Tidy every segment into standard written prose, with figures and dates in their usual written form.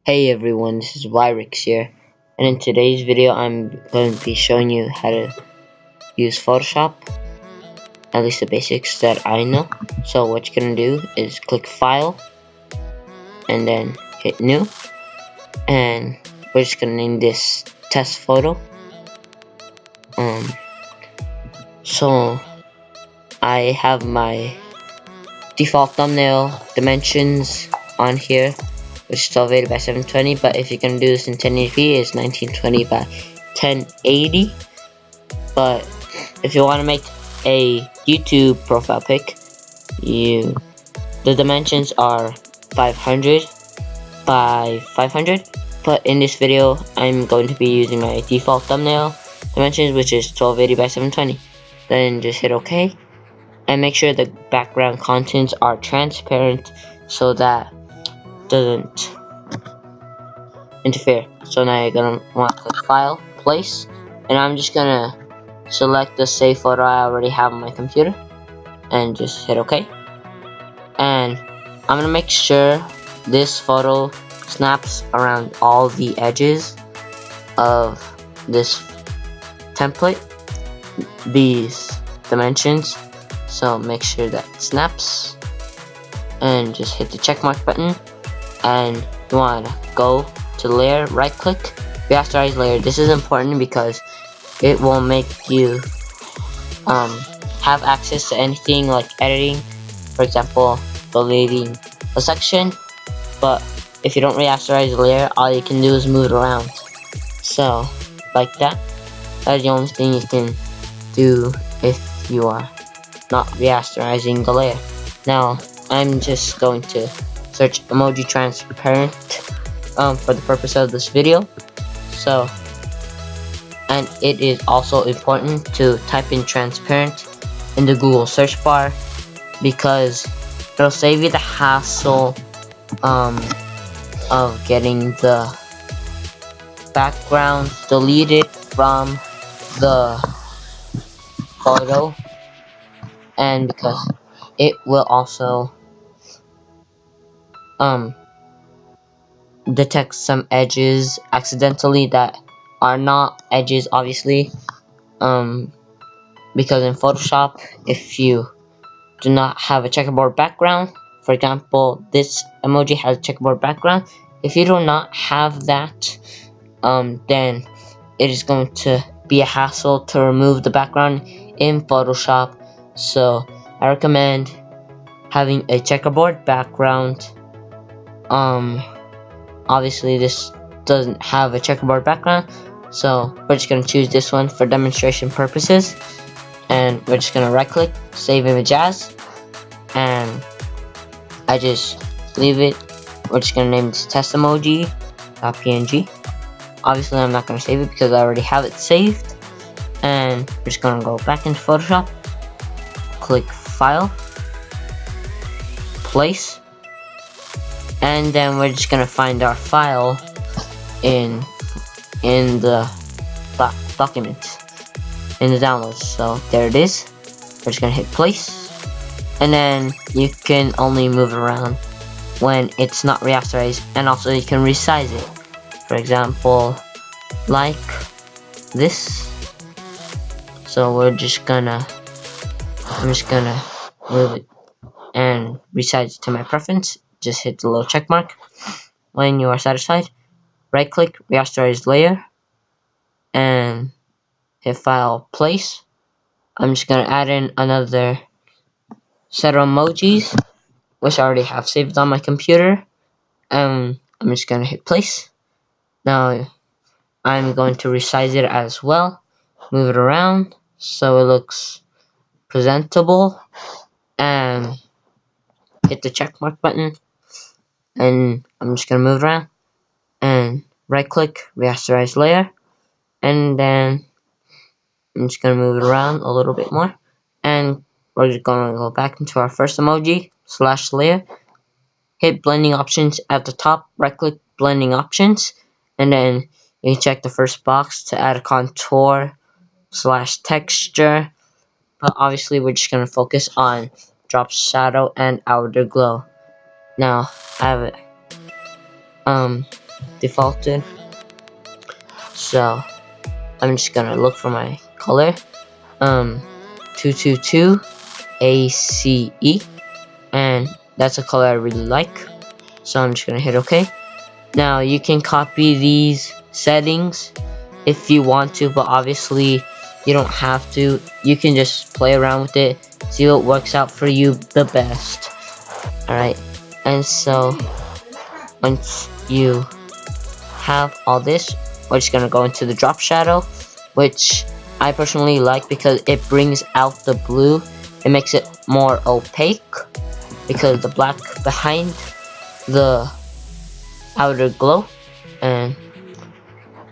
Hey everyone, this is Yryx here, and in today's video I'm going to be showing you how to use Photoshop, at least the basics that I know. So what you're going to do is click File, and then hit New, and we're just going to name this Test Photo. So I have my default thumbnail dimensions on here, which is 1280 by 720, but if you're going to do this in 1080p, it's 1920 by 1080. But if you want to make a YouTube profile pic, the dimensions are 500 by 500, but in this video I'm going to be using my default thumbnail dimensions, which is 1280 by 720. Then just hit OK, and make sure the background contents are transparent so that doesn't interfere. So now you're gonna want to click File, Place, and I'm just gonna select the save photo I already have on my computer and just hit OK. And I'm gonna make sure this photo snaps around all the edges of this template, these dimensions. So make sure that it snaps, and just hit the check mark button, and you want to go to layer, right click, rasterize layer. This is important because it will make you have access to anything like editing, for example deleting a section. But if you don't rasterize the layer, all you can do is move it around. So like that is the only thing you can do if you are not rasterizing the layer. Now I'm just going to search emoji transparent for the purpose of this video. So, and it is also important to type in transparent in the Google search bar, because it'll save you the hassle of getting the background deleted from the photo, and because it will also detect some edges accidentally that are not edges, obviously, because in Photoshop, if you do not have a checkerboard background, for example this emoji has a checkerboard background, if you do not have that, then it is going to be a hassle to remove the background in Photoshop. So I recommend having a checkerboard background. Obviously this doesn't have a checkerboard background, so we're just going to choose this one for demonstration purposes, and we're just going to right click, save image as, and I just leave it. We're just going to name this test emoji.png. Obviously I'm not going to save it because I already have it saved, and we're just going to go back into Photoshop, click File, Place, and then we're just gonna find our file in the document, in the downloads. So there it is. We're just gonna hit Place, and then you can only move it around when it's not rasterized, and also you can resize it, for example like this. So I'm just gonna move it and resize it to my preference. Just hit the little check mark. When you are satisfied, right click, rasterize layer, and hit File, Place. I'm just gonna add in another set of emojis, which I already have saved on my computer, and I'm just gonna hit Place. Now I'm going to resize it as well, move it around so it looks presentable, and hit the check mark button, and I'm just gonna move it around, and right click, rasterize layer, and then I'm just gonna move it around a little bit more, and we're just gonna go back into our first emoji slash layer, hit blending options at the top, right click blending options, and then you check the first box to add a contour slash texture, but obviously we're just gonna focus on drop shadow and outer glow. Now I have it defaulted. So I'm just gonna look for my color, 222 ACE, and that's a color I really like. So I'm just gonna hit OK. Now you can copy these settings if you want to, but obviously you don't have to. You can just play around with it, see what works out for you the best. Alright, and so once you have all this, we're just gonna go into the drop shadow, which I personally like because it brings out the blue. It makes it more opaque because the black behind the outer glow. And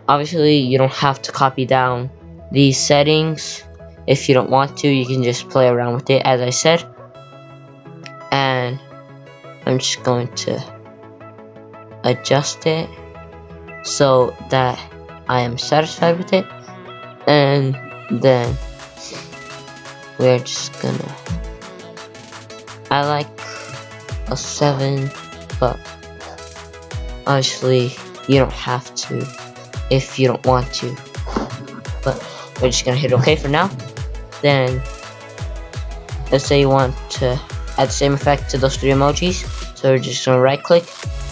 obviously you don't have to copy down these settings. If you don't want to, you can just play around with it, as I said. And I'm just going to adjust it so that I am satisfied with it, and then we're just gonna, I like a 7, but obviously you don't have to if you don't want to, but we're just gonna hit OK for now. Then let's say you want to add the same effect to those 3 emojis, so we're just gonna right click,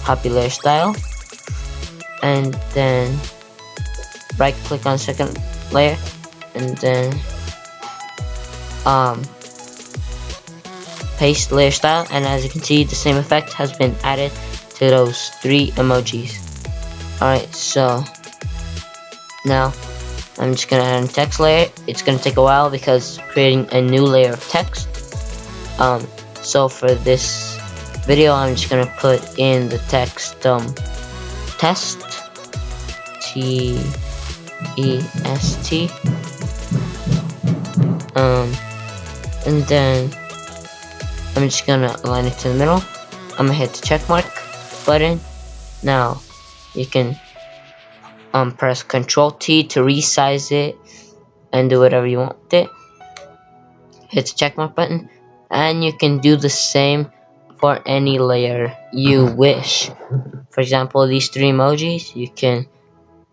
copy layer style, and then right click on second layer, and then paste layer style, and as you can see the same effect has been added to those 3 emojis. Alright, so now I'm just gonna add a text layer. It's gonna take a while because creating a new layer of text. So for this video I'm just gonna put in the text test, T-E-S-T, and then I'm just gonna align it to the middle. I'm gonna hit the check mark button. Now you can press Ctrl T to resize it and do whatever you want with it. Hit the check mark button, and you can do the same for any layer you wish. For example, these 3 emojis, you can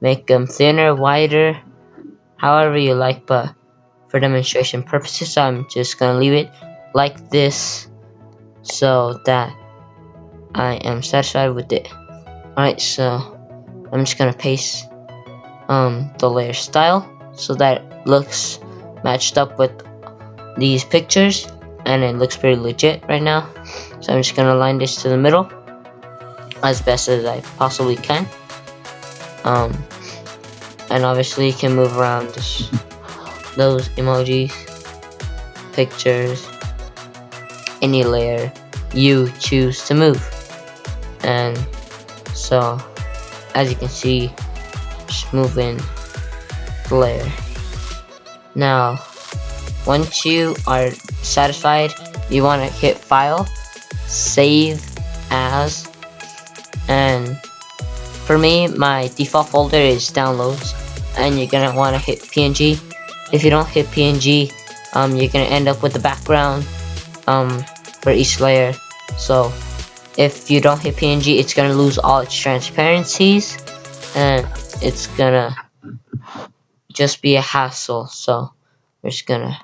make them thinner, wider, however you like, but for demonstration purposes I'm just gonna leave it like this so that I am satisfied with it. Alright, so I'm just gonna paste the layer style so that it looks matched up with these pictures, and it looks pretty legit right now. So I'm just gonna align this to the middle as best as I possibly can. And obviously you can move around those emojis, pictures, any layer you choose to move. And so as you can see, just moving the layer. Now once you are satisfied, you want to hit file, save as, and for me my default folder is downloads, and you're gonna want to hit PNG. If you don't hit PNG, you're gonna end up with the background for each layer. So if you don't hit PNG, it's gonna lose all its transparencies and it's gonna just be a hassle. So we're just gonna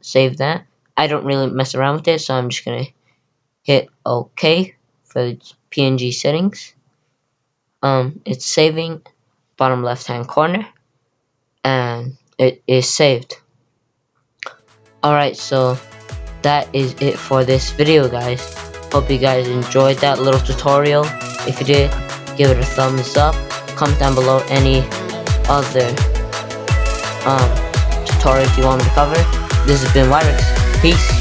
save that. I don't really mess around with it, so I'm just gonna hit OK for the PNG settings. It's saving, bottom left hand corner, and it is saved. Alright, so that is it for this video, guys. Hope you guys enjoyed that little tutorial. If you did, give it a thumbs up. Comment down below any other tutorials you want me to cover. This has been Yryx. Peace.